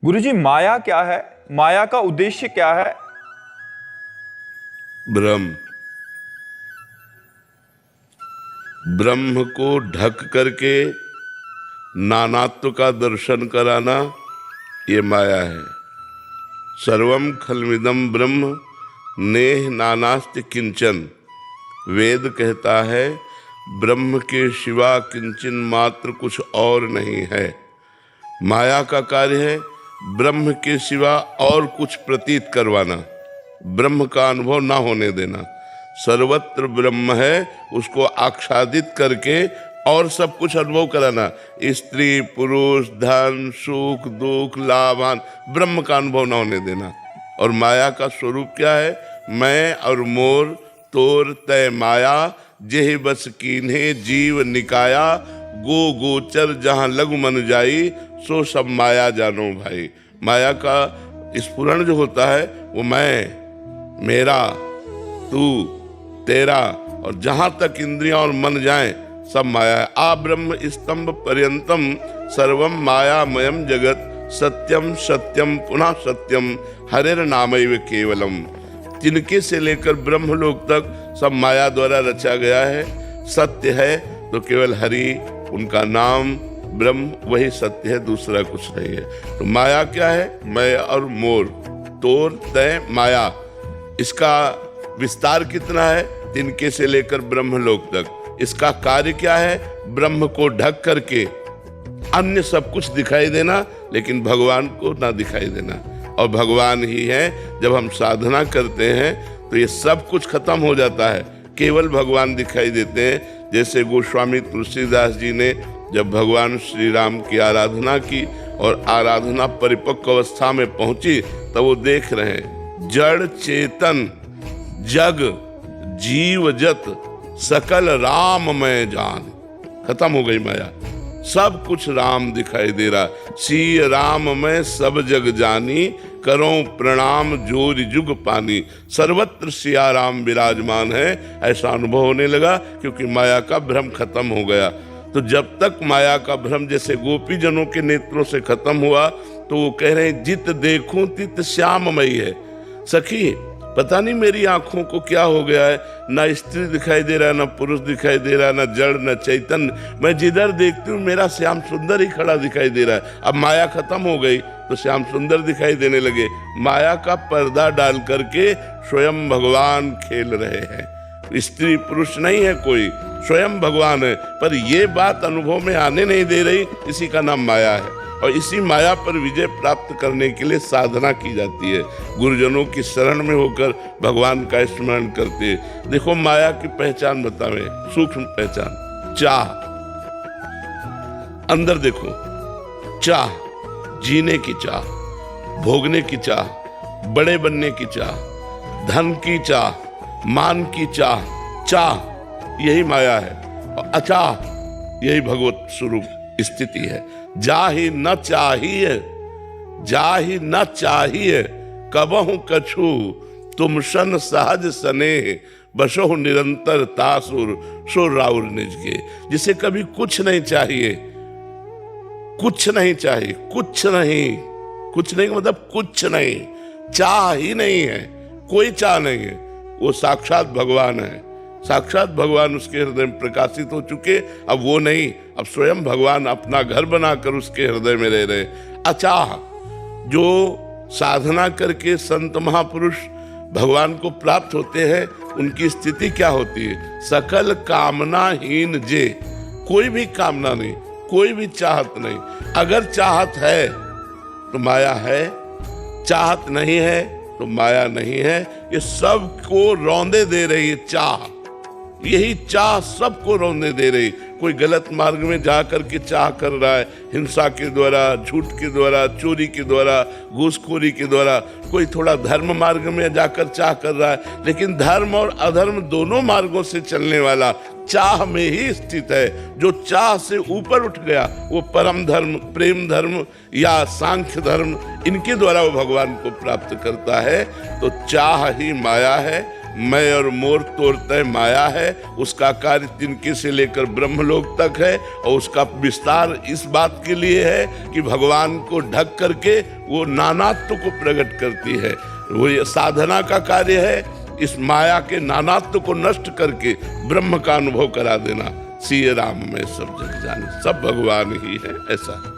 गुरुजी, माया क्या है? माया का उद्देश्य क्या है? ब्रह्म ब्रह्म को ढक करके नानात्व का दर्शन कराना, ये माया है। सर्वम खलमिदम ब्रह्म नेह नानास्ति किंचन। वेद कहता है ब्रह्म के सिवा किंचन मात्र कुछ और नहीं है। माया का कार्य है ब्रह्म के सिवा और कुछ प्रतीत करवाना, ब्रह्म का अनुभव ना होने देना। सर्वत्र ब्रह्म है, उसको आच्छादित करके और सब कुछ अनुभव कराना। स्त्री पुरुष धन सुख दुख लाभान, ब्रह्म का अनुभव ना होने देना। और माया का स्वरूप क्या है? मैं और मोर तोर तय माया, जेहि बस कीन्हे जीव निकाया। गो गोचर जहाँ लघु मन जाई, सो सब माया जानो भाई। माया का स्फुरण जो होता है वो मैं, मेरा, तू, तेरा, और जहाँ तक इंद्रियां और मन जाएं सब माया है। आ ब्रह्म स्तंभ पर्यंतम सर्वम मायामयम जगत, सत्यम सत्यम पुनः सत्यम हरेर नामैव केवलम। तिनके से लेकर ब्रह्मलोक तक सब माया द्वारा रचा गया है। सत्य है तो केवल हरि, उनका नाम ब्रह्म, वही सत्य है, दूसरा कुछ नहीं है। तो माया क्या है? मैं और मोर तोर तय माया। इसका विस्तार कितना है? तिनके से लेकर ब्रह्मलोक तक। इसका कार्य क्या है? ब्रह्म को ढक करके अन्य सब कुछ दिखाई देना, लेकिन भगवान को ना दिखाई देना। और भगवान ही है। जब हम साधना करते हैं तो ये सब कुछ खत्म हो जाता है, केवल भगवान दिखाई देते हैं। जैसे गोस्वामी तुलसीदास जी ने जब भगवान श्री राम की आराधना की और आराधना परिपक्व अवस्था में पहुंची, तब वो देख रहे हैं जड़ चेतन जग जीव जत सकल राम मैं जान। खत्म हो गई माया, सब कुछ राम दिखाई दे रहा। सी राम मैं सब जग जानी, करो प्रणाम जोर जुग पानी। सर्वत्र सिया राम विराजमान है, ऐसा अनुभव होने लगा, क्योंकि माया का भ्रम खत्म हो गया। तो जब तक माया का भ्रम जैसे गोपी जनों के नेत्रों से खत्म हुआ, तो वो कह रहे हैं जित देखूं तित श्याममयी है। सखी, पता नहीं मेरी आंखों को क्या हो गया है, ना स्त्री दिखाई दे रहा है, ना पुरुष दिखाई दे रहा है, ना जड़ न चैतन्य। मैं जिधर देखती हूँ मेरा श्याम सुंदर ही खड़ा दिखाई दे रहा है। अब माया खत्म हो गई तो श्याम सुंदर दिखाई देने लगे। माया का पर्दा डाल करके स्वयं भगवान खेल रहे हैं। स्त्री पुरुष नहीं है कोई, स्वयं भगवान है। पर ये बात अनुभव में आने नहीं दे रही, इसी का नाम माया है। और इसी माया पर विजय प्राप्त करने के लिए साधना की जाती है। गुरुजनों की शरण में होकर भगवान का स्मरण करते हैं। देखो माया की पहचान बतावे, सूक्ष्म पहचान। चाह, अंदर देखो, चाह, जीने की चाह, भोगने की चाह, बड़े बनने की चाह, धन की चाह, मान की चाह। चाह यही माया है, और अचाह यही भगवत स्वरूप स्थिति है। जाहि न चाहिए, जाहि न चाहिए, कबहु कछु तुम सन सहज स्नेह, बसहु निरंतर तासुर सो राउर निज के। जिसे कभी कुछ नहीं चाहिए, कुछ नहीं चाहिए, कुछ नहीं, कुछ नहीं मतलब कुछ नहीं, चाह ही नहीं है, कोई चाह नहीं है, वो साक्षात भगवान है। साक्षात भगवान उसके हृदय में प्रकाशित हो चुके। अब वो नहीं, अब स्वयं भगवान अपना घर बनाकर उसके हृदय में रह रहे। अचाह, जो साधना करके संत महापुरुष भगवान को प्राप्त होते हैं, उनकी स्थिति क्या होती है? सकल कामनाहीन जे, कोई भी कामना नहीं, कोई भी चाहत नहीं। अगर चाहत है तो माया है, चाहत नहीं है तो माया नहीं है। ये सबको रौंदे दे रही है चाह, यही चाह सबको रोने दे रही। कोई गलत मार्ग में जा करके चाह कर रहा है, हिंसा के द्वारा, झूठ के द्वारा, चोरी के द्वारा, घूसखोरी के द्वारा। कोई थोड़ा धर्म मार्ग में जाकर चाह कर रहा है, लेकिन धर्म और अधर्म दोनों मार्गों से चलने वाला चाह में ही स्थित है। जो चाह से ऊपर उठ गया वो परम धर्म, प्रेम धर्म या सांख्य धर्म, इनके द्वारा वो भगवान को प्राप्त करता है। तो चाह ही माया है, मैं और मोर तोड़ते माया है, उसका कार्य तिनके से लेकर ब्रह्मलोक तक है, और उसका विस्तार इस बात के लिए है कि भगवान को ढक करके वो नानात्व को प्रकट करती है। वो ये साधना का कार्य है, इस माया के नानात्व को नष्ट करके ब्रह्म का अनुभव करा देना। सिए राम में सब जग जाने, सब भगवान ही है, ऐसा।